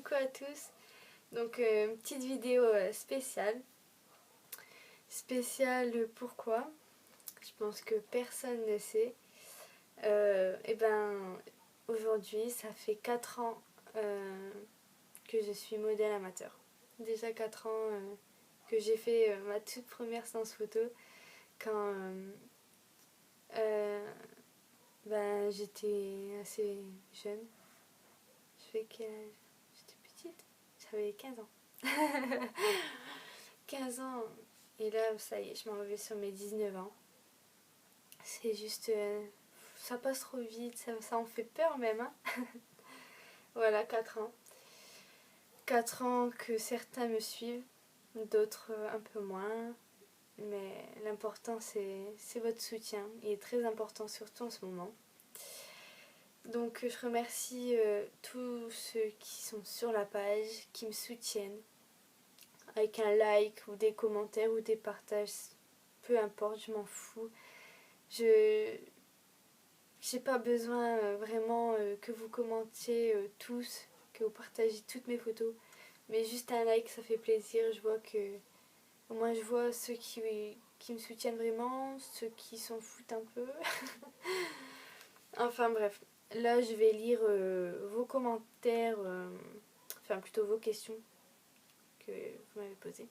coucou à tous. Donc petite vidéo spéciale. Spéciale pourquoi? Je pense que personne ne sait. Et ben aujourd'hui ça fait 4 ans que je suis modèle amateur. Déjà 4 ans que j'ai fait ma toute première séance photo quand ben, j'étais assez jeune. Je fais que j'étais petite, j'avais 15 ans. 15 ans, et là ça y est, je m'en reviens sur mes 19 ans. C'est juste, ça passe trop vite, ça en fait peur même. Hein. Voilà, 4 ans. 4 ans que certains me suivent, d'autres un peu moins. Mais l'important c'est votre soutien, il est très important surtout en ce moment. Donc je remercie tous ceux qui sont sur la page, qui me soutiennent, avec un like ou des commentaires ou des partages, peu importe, je m'en fous. J'ai pas besoin vraiment que vous commentiez tous, que vous partagez toutes mes photos, mais juste un like ça fait plaisir. Je vois que au moins je vois ceux qui me soutiennent vraiment, ceux qui s'en foutent un peu. Enfin bref, là je vais lire vos commentaires, enfin plutôt vos questions que vous m'avez posées.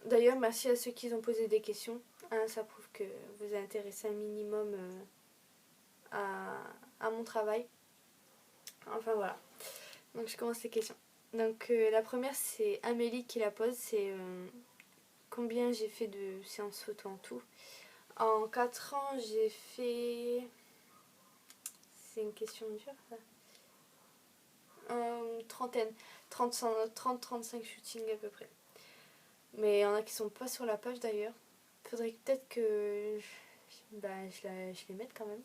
D'ailleurs, merci à ceux qui ont posé des questions. Hein, ça prouve que vous êtes intéressé un minimum à mon travail. Enfin voilà. Donc je commence les questions. Donc la première c'est Amélie qui la pose. C'est combien j'ai fait de séances photo en tout. En 4 ans j'ai fait... C'est une question dure ça. Trentaine. 30-35 shootings à peu près. Mais il y en a qui sont pas sur la page d'ailleurs. Faudrait peut-être que je les mette quand même.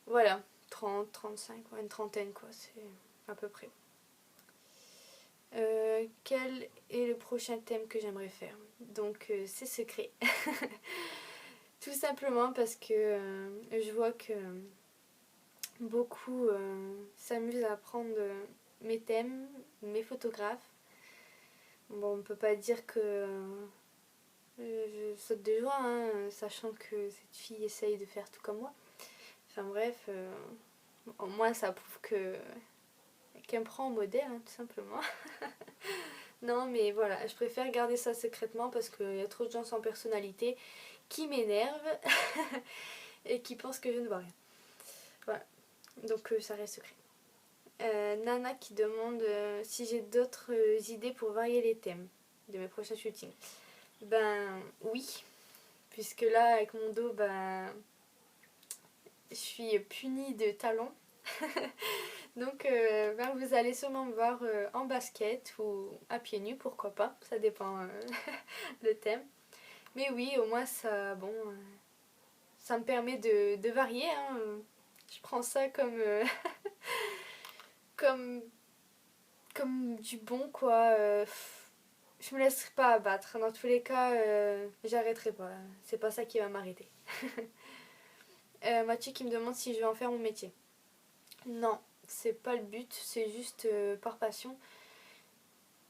Voilà, 30, 35, ouais, une trentaine quoi, c'est à peu près. Quel est le prochain thème que j'aimerais faire? Donc c'est secret. Tout simplement parce que je vois que beaucoup s'amusent à prendre mes thèmes, mes photographes. Bon, on peut pas dire que je saute de joie, hein, sachant que cette fille essaye de faire tout comme moi. Enfin bref, au moins ça prouve qu'elle me prend en modèle, hein, tout simplement. Non mais voilà, je préfère garder ça secrètement parce qu'il y a trop de gens sans personnalité qui m'énervent et qui pensent que je ne vois rien. Voilà, donc ça reste secret. Nana qui demande si j'ai d'autres idées pour varier les thèmes de mes prochains shootings. Ben oui, puisque là avec mon dos, ben je suis punie de talons. Donc ben, vous allez sûrement me voir en basket ou à pieds nus, pourquoi pas, ça dépend le thème. Mais oui, au moins ça, bon, ça me permet de varier. Hein. Je prends ça comme, comme, comme du bon quoi. Je me laisserai pas abattre. Dans tous les cas, j'arrêterai pas. C'est pas ça qui va m'arrêter. Mathieu qui me demande si je vais en faire mon métier. Non, c'est pas le but, c'est juste par passion.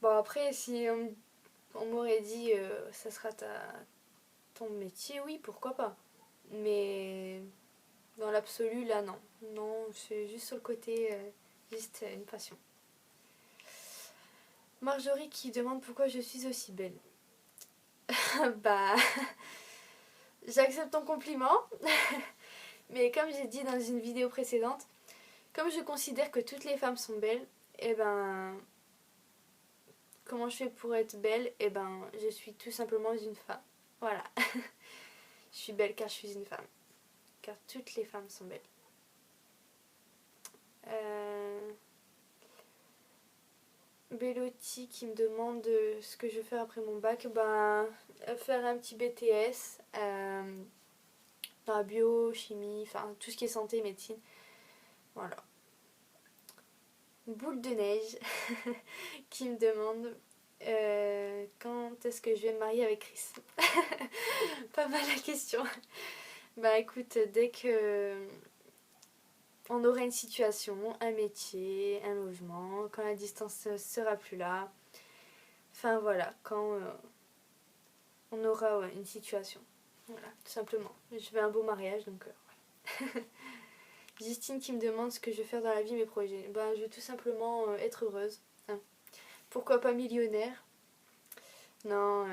Bon après, si on m'aurait dit ça sera ton métier, oui, pourquoi pas. Mais dans l'absolu, là, non. Non, c'est juste sur le côté, juste une passion. Marjorie qui demande pourquoi je suis aussi belle. Bah, j'accepte ton compliment. Mais comme j'ai dit dans une vidéo précédente, comme je considère que toutes les femmes sont belles, et ben... Comment je fais pour être belle? Eh ben, je suis tout simplement une femme. Voilà. Je suis belle car je suis une femme. Car toutes les femmes sont belles. Bellotti qui me demande ce que je vais faire après mon bac. Ben, faire un petit BTS dans la bio, chimie, enfin tout ce qui est santé, médecine. Voilà. Boule de neige qui me demande quand est-ce que je vais me marier avec Chris. Pas mal la question. Bah écoute, dès que on aura une situation, un métier, un logement, quand la distance ne sera plus là. Enfin voilà, quand on aura une situation. Voilà, tout simplement. Je veux un beau mariage, donc voilà. Justine qui me demande ce que je vais faire dans la vie, mes projets. Ben, je veux tout simplement être heureuse. Hein. Pourquoi pas millionnaire? Non,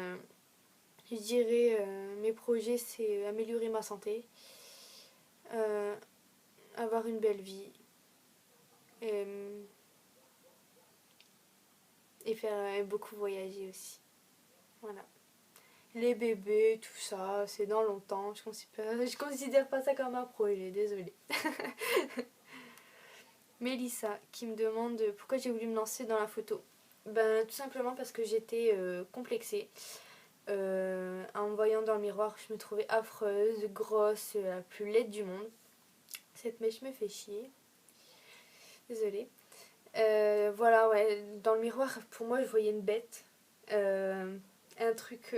je dirais mes projets, c'est améliorer ma santé, euh, avoir une belle vie et, faire beaucoup voyager aussi. Voilà. Les bébés, tout ça, c'est dans longtemps. Je considère pas ça comme un projet, désolée. Mélissa qui me demande pourquoi j'ai voulu me lancer dans la photo. Ben, tout simplement parce que j'étais complexée. En me voyant dans le miroir, je me trouvais affreuse, grosse, la plus laide du monde. Cette mèche me fait chier. Désolée. Voilà, ouais, dans le miroir, pour moi, je voyais une bête. Un truc,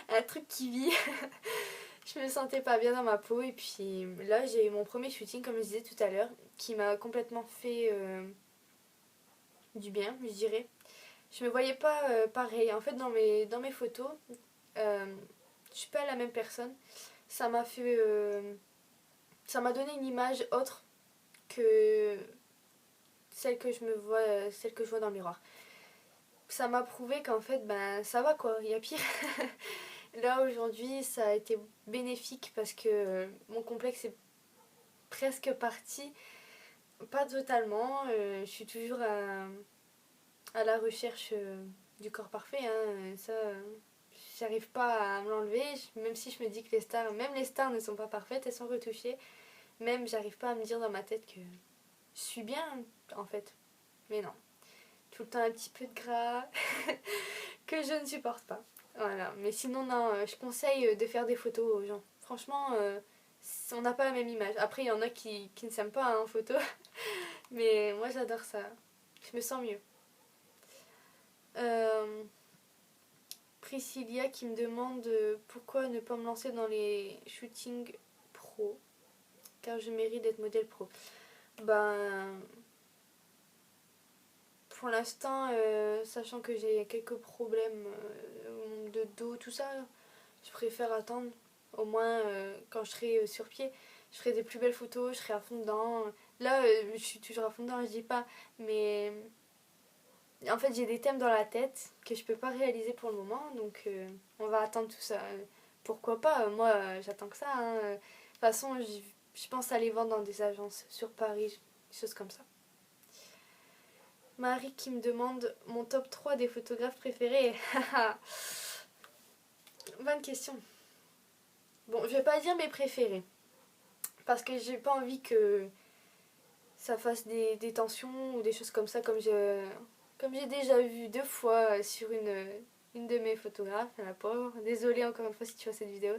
un truc qui vit. Je me sentais pas bien dans ma peau. Et puis là, j'ai eu mon premier shooting, comme je disais tout à l'heure, qui m'a complètement fait du bien, je dirais. Je me voyais pas pareil. En fait, dans mes photos, je suis pas la même personne. Ça m'a fait. Ça m'a donné une image autre que celle que je vois dans le miroir. Ça m'a prouvé qu'en fait, ben ça va quoi, il y a pire. Là aujourd'hui, ça a été bénéfique parce que mon complexe est presque parti. Pas totalement, je suis toujours à la recherche du corps parfait. Hein. Ça, j'arrive pas à me l'enlever, même si je me dis que même les stars ne sont pas parfaites, elles sont retouchées. Même j'arrive pas à me dire dans ma tête que je suis bien en fait. Mais non. Tout le temps un petit peu de gras que je ne supporte pas. Voilà. Mais sinon, non, je conseille de faire des photos aux gens. Franchement, on n'a pas la même image. Après, il y en a qui ne s'aiment pas hein, en photo. Mais moi, j'adore ça. Je me sens mieux. Euh, Priscilla qui me demande pourquoi ne pas me lancer dans les shootings pro. Car je mérite d'être modèle pro. Ben, pour l'instant, sachant que j'ai quelques problèmes de dos, tout ça, je préfère attendre. Au moins, quand je serai sur pied, je ferai des plus belles photos, je serai à fond dedans. Là, je suis toujours à fond dedans, je dis pas. Mais en fait, j'ai des thèmes dans la tête que je peux pas réaliser pour le moment. Donc, on va attendre tout ça. Pourquoi pas? Moi, j'attends que ça. Hein. De toute façon, je pense aller vendre dans des agences sur Paris, des choses comme ça. Marie qui me demande mon top 3 des photographes préférés. Bonne question. Bon, je vais pas dire mes préférés. Parce que j'ai pas envie que ça fasse des tensions ou des choses comme ça, comme j'ai déjà vu 2 fois sur une de mes photographes, la pauvre. Désolée encore une fois si tu vois cette vidéo.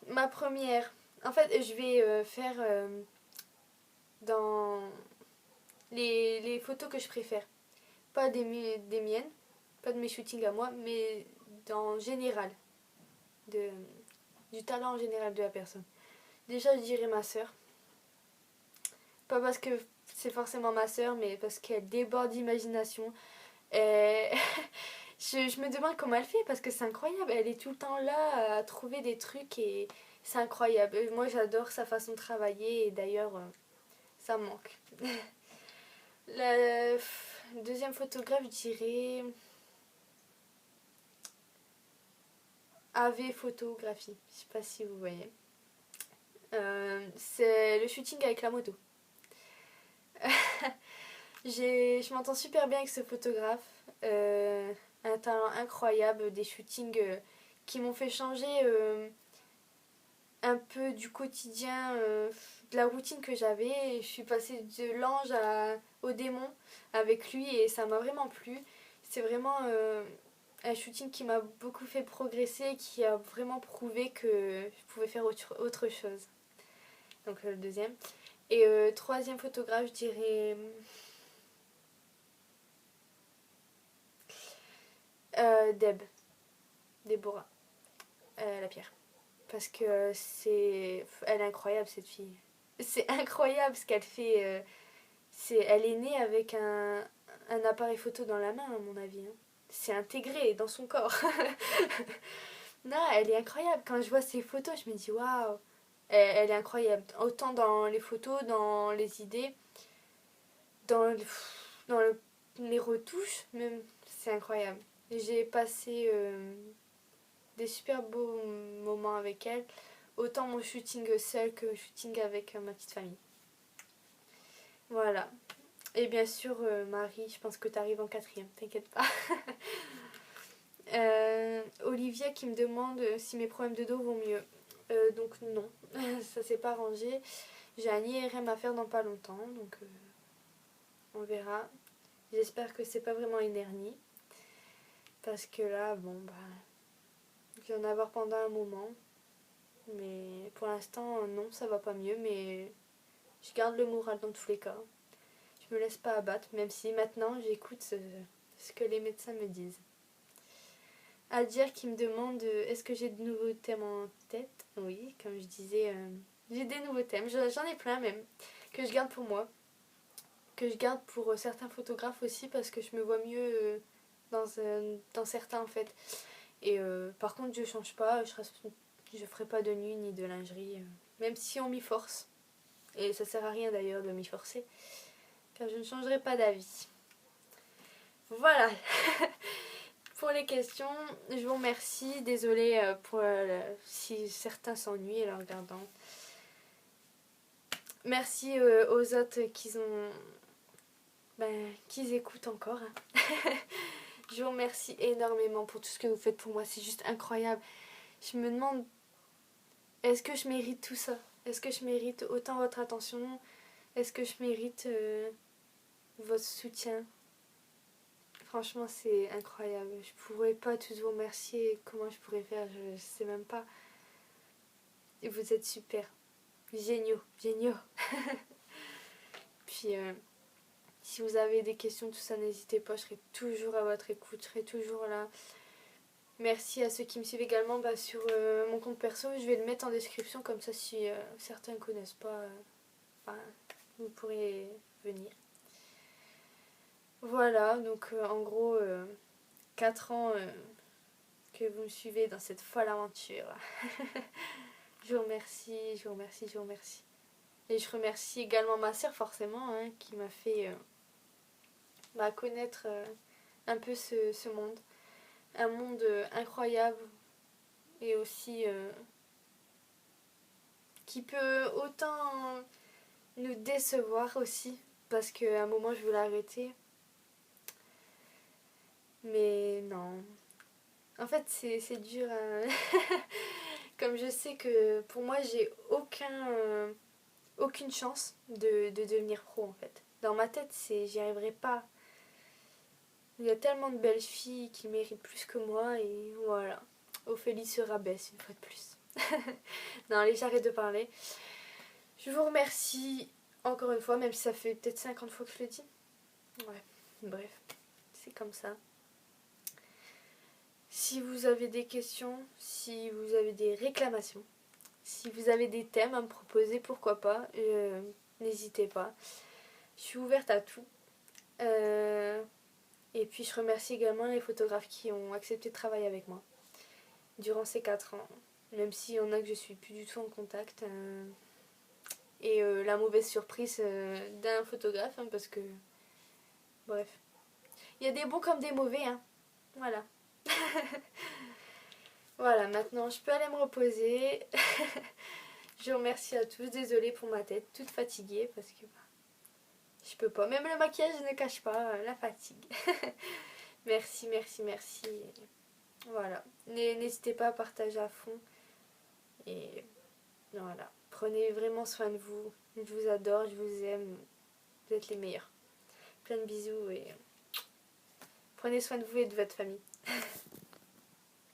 Ma première. En fait, je vais faire dans les photos que je préfère. Pas des miennes, pas de mes shootings à moi, mais en général. De, du talent en général de la personne. Déjà, je dirais ma sœur. Pas parce que c'est forcément ma sœur, mais parce qu'elle déborde d'imagination. Et je me demande comment elle fait, parce que c'est incroyable. Elle est tout le temps là à trouver des trucs et c'est incroyable. Moi, j'adore sa façon de travailler et d'ailleurs, ça me manque. La deuxième photographe, je dirais AV Photographie. Je sais pas si vous voyez. C'est le shooting avec la moto. Je m'entends super bien avec ce photographe. Un talent incroyable, des shootings qui m'ont fait changer un peu du quotidien, de la routine que j'avais. Je suis passée de l'ange au démon avec lui et ça m'a vraiment plu. C'est vraiment un shooting qui m'a beaucoup fait progresser, qui a vraiment prouvé que je pouvais faire autre chose. Donc le deuxième. Et troisième photographe, je dirais Déborah, la pierre. Parce que elle est incroyable cette fille. c'est incroyable ce qu'elle fait. Elle est née avec un appareil photo dans la main, à mon avis, hein. C'est intégré dans son corps. Non, elle est incroyable. Quand je vois ses photos, je me dis waouh, elle est incroyable. Autant dans les photos, dans les idées, dans, les retouches, même. C'est incroyable. J'ai passé des super beaux moments avec elle. Autant mon shooting seul que le shooting avec ma petite famille. Voilà. Et bien sûr, Marie, je pense que tu arrives en quatrième, t'inquiète pas. Olivia qui me demande si mes problèmes de dos vont mieux. Donc non, ça s'est pas arrangé. J'ai un IRM à faire dans pas longtemps, donc on verra. J'espère que c'est pas vraiment une hernie. Parce que là, bon, bah, je vais en avoir pendant un moment. Mais pour l'instant, non, ça va pas mieux. Mais je garde le moral dans tous les cas. Je me laisse pas abattre, même si maintenant j'écoute ce que les médecins me disent. Adir qui me demande est-ce que j'ai de nouveaux thèmes en tête. Oui, comme je disais, j'ai des nouveaux thèmes. J'en ai plein même, que je garde pour moi. Que je garde pour certains photographes aussi, parce que je me vois mieux dans certains en fait. Et par contre, je change pas, je ferai pas de nuit ni de lingerie, même si on m'y force. Et ça sert à rien d'ailleurs de m'y forcer, car je ne changerai pas d'avis. Voilà. Pour les questions, je vous remercie. Désolée si certains s'ennuient en regardant. Merci aux autres qu'ils écoutent encore. Je vous remercie énormément pour tout ce que vous faites pour moi. C'est juste incroyable. Je me demande, est-ce que je mérite tout ça? Est-ce que je mérite autant votre attention? Est-ce que je mérite votre soutien? Franchement, c'est incroyable. Je pourrais pas tous vous remercier. Comment je pourrais faire? Je sais même pas. Et vous êtes super. Géniaux. Géniaux. Puis, si vous avez des questions, tout ça, n'hésitez pas. Je serai toujours à votre écoute. Je serai toujours là. Merci à ceux qui me suivent également sur mon compte perso. Je vais le mettre en description. Comme ça, si certains ne connaissent pas, vous pourriez venir. Voilà. Donc, en gros, 4 ans que vous me suivez dans cette folle aventure. Je vous remercie, je vous remercie, je vous remercie. Et je remercie également ma sœur forcément, hein, qui m'a fait connaître un peu ce monde. Un monde incroyable et aussi qui peut autant nous décevoir aussi, parce qu'à un moment je voulais arrêter. Mais non. En fait c'est dur. Comme je sais que pour moi j'ai aucune chance de devenir pro en fait. Dans ma tête, j'y arriverai pas. Il y a tellement de belles filles qui méritent plus que moi et voilà. Ophélie se rabaisse une fois de plus. Non, allez, j'arrête de parler. Je vous remercie encore une fois, même si ça fait peut-être 50 fois que je le dis. Ouais, bref, c'est comme ça. Si vous avez des questions, si vous avez des réclamations, si vous avez des thèmes à me proposer, pourquoi pas, n'hésitez pas. Je suis ouverte à tout. Et puis je remercie également les photographes qui ont accepté de travailler avec moi durant ces 4 ans. Même s'il y en a que je suis plus du tout en contact. Et la mauvaise surprise d'un photographe, hein, parce que... Bref. Il y a des bons comme des mauvais, hein. Voilà. Voilà, maintenant je peux aller me reposer. Je vous remercie à tous. Désolée pour ma tête, toute fatiguée, parce que je peux pas. Même le maquillage ne cache pas la fatigue. Merci, merci, merci. Voilà. N'hésitez pas à partager à fond. Et voilà. Prenez vraiment soin de vous. Je vous adore, je vous aime. Vous êtes les meilleurs. Plein de bisous et prenez soin de vous et de votre famille.